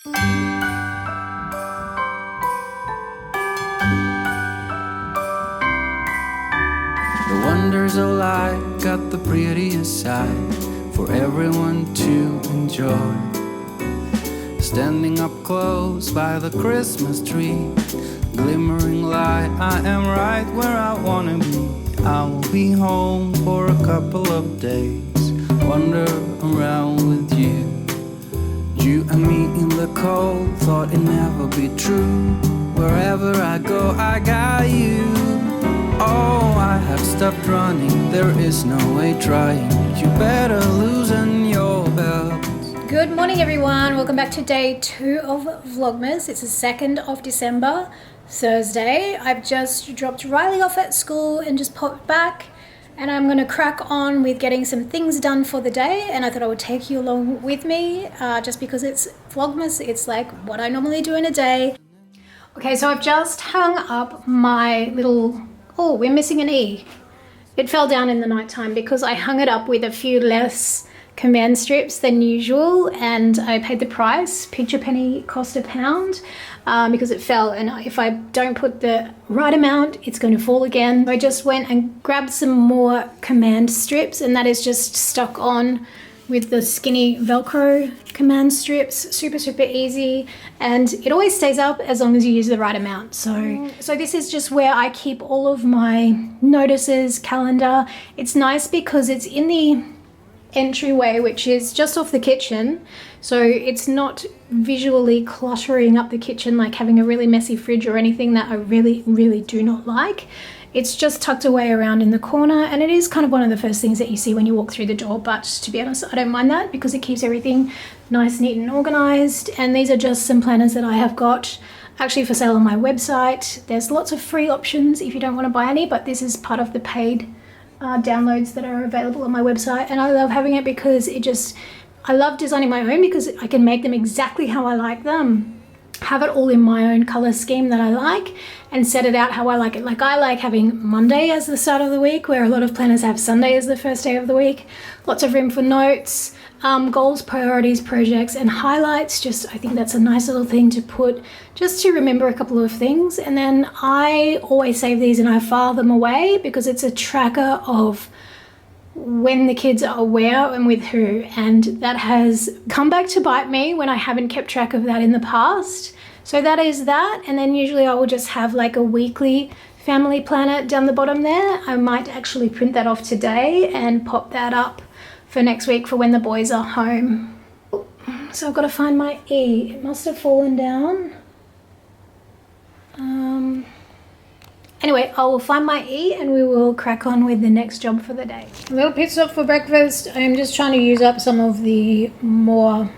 The wonders of life got the prettiest side for everyone to enjoy. Standing up close by the Christmas tree, glimmering light, I am right where I wanna be. I will be home for a couple of days, wander around with you. You and me in the cold, thought it'd never be true. Wherever I go, I got you. Oh, I have stopped running, there is no way trying. You better loosen your belt. Good morning everyone, welcome back to day 2 of Vlogmas. It's the 2nd of December, Thursday. I've just dropped Riley off at school and just popped back, and I'm going to crack on with getting some things done for the day, and I thought I would take you along with me just because it's Vlogmas. It's like what I normally do in a day. Okay, so I've just hung up my little, oh, we're missing an E. It fell down in the night time because I hung it up with a few less command strips than usual, and I paid the price. Picture penny cost £1 because it fell, and if I don't put the right amount it's going to fall again. So I just went and grabbed some more command strips, and that is just stuck on with the skinny Velcro command strips. Super easy, and it always stays up as long as you use the right amount. So this is just where I keep all of my notices, calendar. It's nice because it's in the entryway, which is just off the kitchen, so it's not visually cluttering up the kitchen like having a really messy fridge or anything that I really do not like. It's just tucked away around in the corner, and it is kind of one of the first things that you see when you walk through the door, but to be honest I don't mind that because it keeps everything nice, neat and organized. And these are just some planners that I have got actually for sale on my website. There's lots of free options if you don't want to buy any, but this is part of the paid downloads that are available on my website, and I love having it because I love designing my own because I can make them exactly how I like them, have it all in my own color scheme that I like, and set it out how I like it. Like I like having Monday as the start of the week, where a lot of planners have Sunday as the first day of the week. Lots of room for notes, goals, priorities, projects and highlights. I think that's a nice little thing to put just to remember a couple of things. And then I always save these and I file them away because it's a tracker of when the kids are where and with who, and that has come back to bite me when I haven't kept track of that in the past. So that is that. And then usually I will just have like a weekly family planner down the bottom there. I might actually print that off today and pop that up for next week for when the boys are home. So I've got to find my E. It must have fallen down. Anyway, I will find my E and we will crack on with the next job for the day. A little pit stop for breakfast. I am just trying to use up some of the more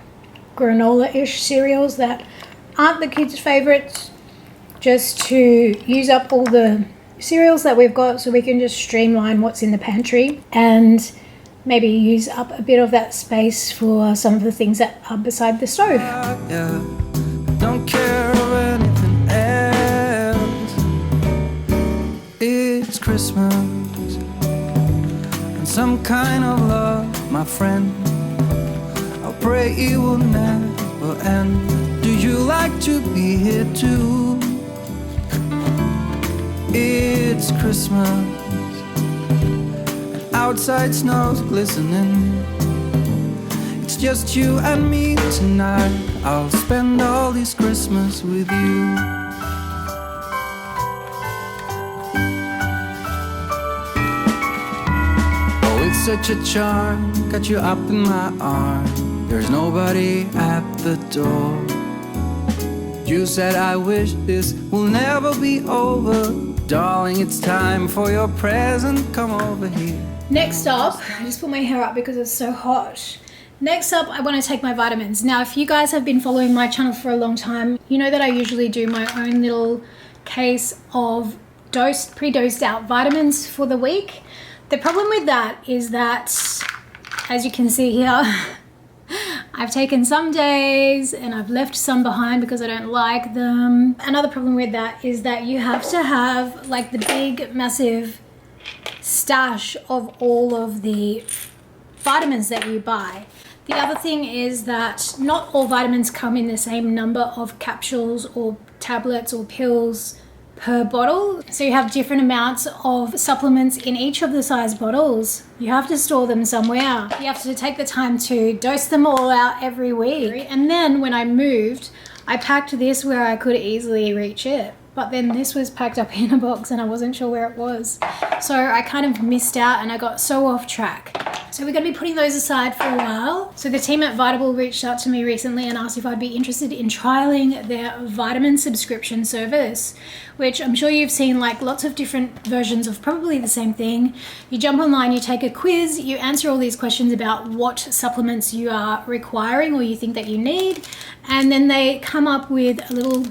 granola-ish cereals that aren't the kids' favorites, just to use up all the cereals that we've got so we can just streamline what's in the pantry and maybe use up a bit of that space for some of the things that are beside the stove. Yeah, don't care of anything else. It's Christmas and some kind of love, my friend. I pray it will never end. Do you like to be here too? It's Christmas, outside snow's glistening. It's just you and me tonight. I'll spend all this Christmas with you. Oh, it's such a charm, got you up in my arm. There's nobody at the door. You said I wish this will never be over. Darling, it's time for your present, come over here. Next up, I just put my hair up because it's so hot. Next up, I want to take my vitamins. Now, if you guys have been following my channel for a long time, you know that I usually do my own little case of pre-dosed out vitamins for the week. The problem with that is that, as you can see here, I've taken some days and I've left some behind because I don't like them. Another problem with that is that you have to have like the big, massive stash of all of the vitamins that you buy. The other thing is that not all vitamins come in the same number of capsules or tablets or pills per bottle. So you have different amounts of supplements in each of the size bottles. You have to store them somewhere. You have to take the time to dose them all out every week. And then when I moved, I packed this where I could easily reach it. But then this was packed up in a box and I wasn't sure where it was. So I kind of missed out and I got so off track. So we're going to be putting those aside for a while. So the team at Vitable reached out to me recently and asked if I'd be interested in trialing their vitamin subscription service, which I'm sure you've seen like lots of different versions of probably the same thing. You jump online, you take a quiz, you answer all these questions about what supplements you are requiring or you think that you need, and then they come up with a little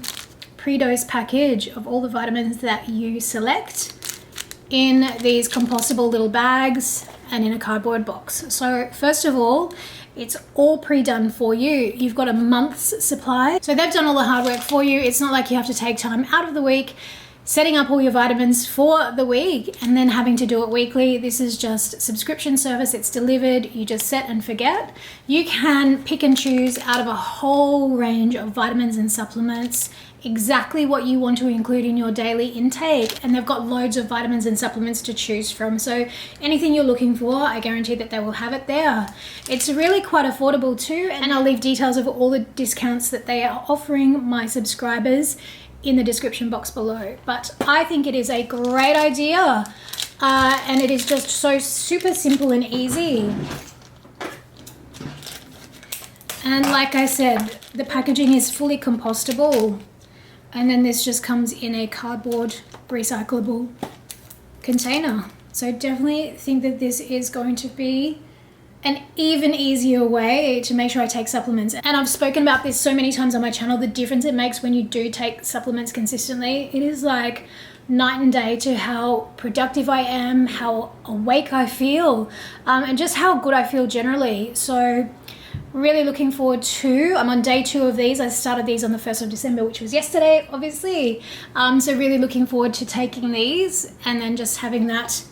pre-dose package of all the vitamins that you select in these compostable little bags and in a cardboard box. So first of all, it's all pre-done for you. You've got a month's supply. So they've done all the hard work for you. It's not like you have to take time out of the week setting up all your vitamins for the week and then having to do it weekly. This is just subscription service. It's delivered. You just set and forget. You can pick and choose out of a whole range of vitamins and supplements exactly what you want to include in your daily intake, and they've got loads of vitamins and supplements to choose from. So anything you're looking for, I guarantee that they will have it there. It's really quite affordable too, and I'll leave details of all the discounts that they are offering my subscribers in the description box below. But I think it is a great idea, and it is just so super simple and easy. And like I said, the packaging is fully compostable. And then this just comes in a cardboard recyclable container. So definitely think that this is going to be an even easier way to make sure I take supplements. And I've spoken about this so many times on my channel, the difference it makes when you do take supplements consistently. It is like night and day to how productive I am, how awake I feel, and just how good I feel generally. So really looking forward to, I'm on day 2 of these. I started these on the 1st of December, which was yesterday, obviously. So really looking forward to taking these and then just having that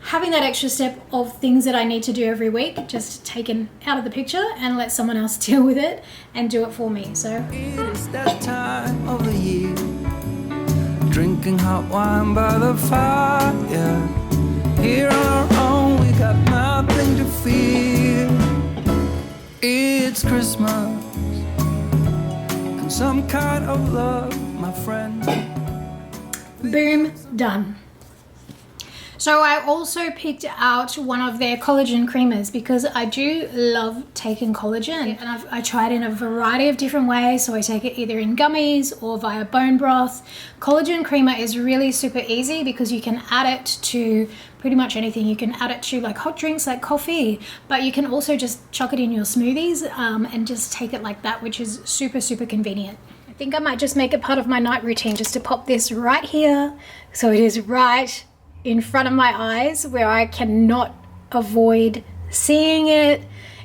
extra step of things that I need to do every week just taken out of the picture and let someone else deal with it and do it for me. So it is that time of the year, drinking hot wine by the fire. Here on our own, we got nothing to fear. It's Christmas and some kind of love, my friend. Boom, done. So I also picked out one of their collagen creamers because I do love taking collagen, and I tried in a variety of different ways. So I take it either in gummies or via bone broth. Collagen creamer is really super easy because you can add it to pretty much anything. You can add it to like hot drinks like coffee, but you can also just chuck it in your smoothies and just take it like that, which is super, super convenient. I think I might just make it part of my night routine just to pop this right here. So it is right in front of my eyes where I cannot avoid seeing it.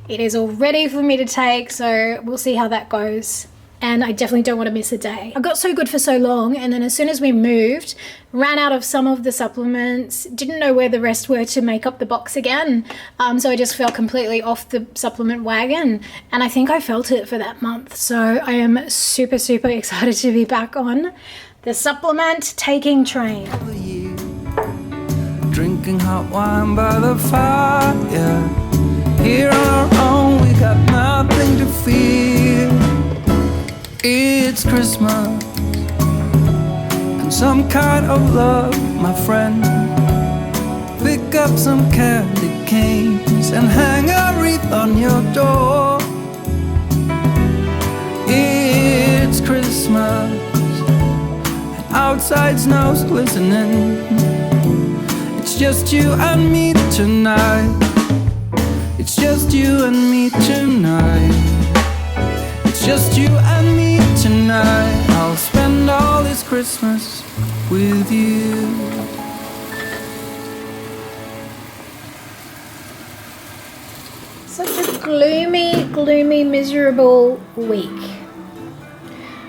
It is all ready for me to take, so we'll see how that goes. And I definitely don't want to miss a day. I got so good for so long, and then as soon as we moved, ran out of some of the supplements, didn't know where the rest were to make up the box again. So I just fell completely off the supplement wagon, and I think I felt it for that month. So I am super, super excited to be back on the supplement taking train. Drinking hot wine by the fire. Here on our own, we got nothing to fear. It's Christmas and some kind of love, my friend. Pick up some candy canes and hang a wreath on your door. It's Christmas and outside snow's glistening. It's just you and me tonight. It's just you and me tonight. It's just you and me tonight. I'll spend all this Christmas with you. Such a gloomy, gloomy, miserable week.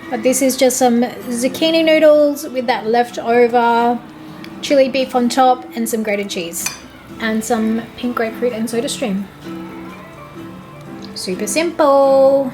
But this is just some zucchini noodles with that leftover chili beef on top and some grated cheese and some pink grapefruit and soda stream. Super simple.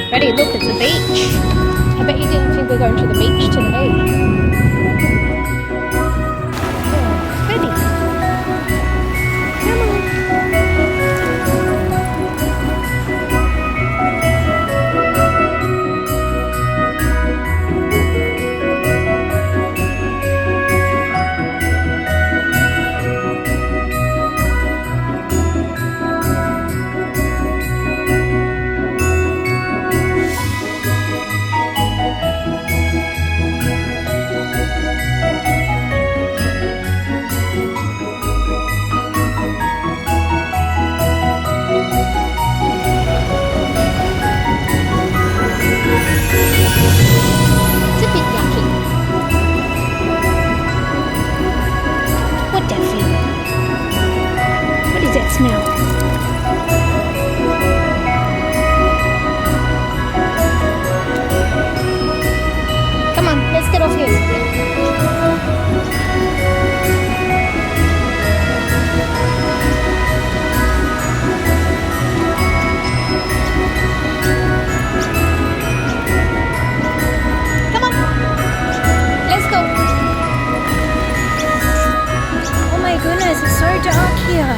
Freddie, look, it's a beach. I bet you didn't think we're going to the beach today. Oh, Freddie. Come on. It's a bit yucky. What that feel? What is that smell? Come on, let's get off here. Come on, let's go. Oh my goodness, it's so dark here.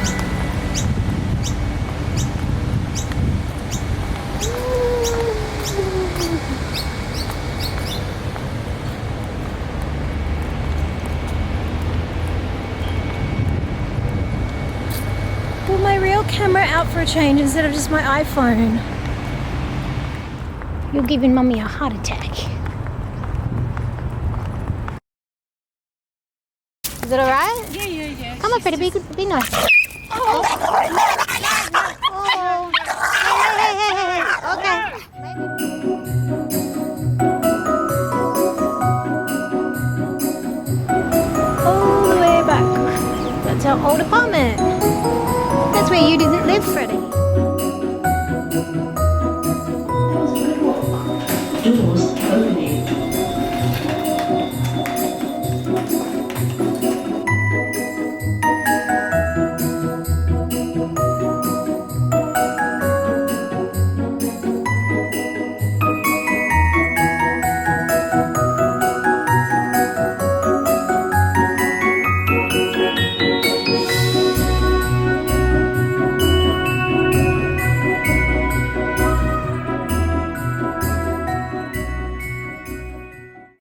Pull my real camera out for a change instead of just my iPhone. You're giving Mummy a heart attack. Is it alright? Yeah. Come on, Freddie, be good, be nice. Oh. Hey. Okay. All the way back. That's our old apartment. That's where you didn't live, Freddie.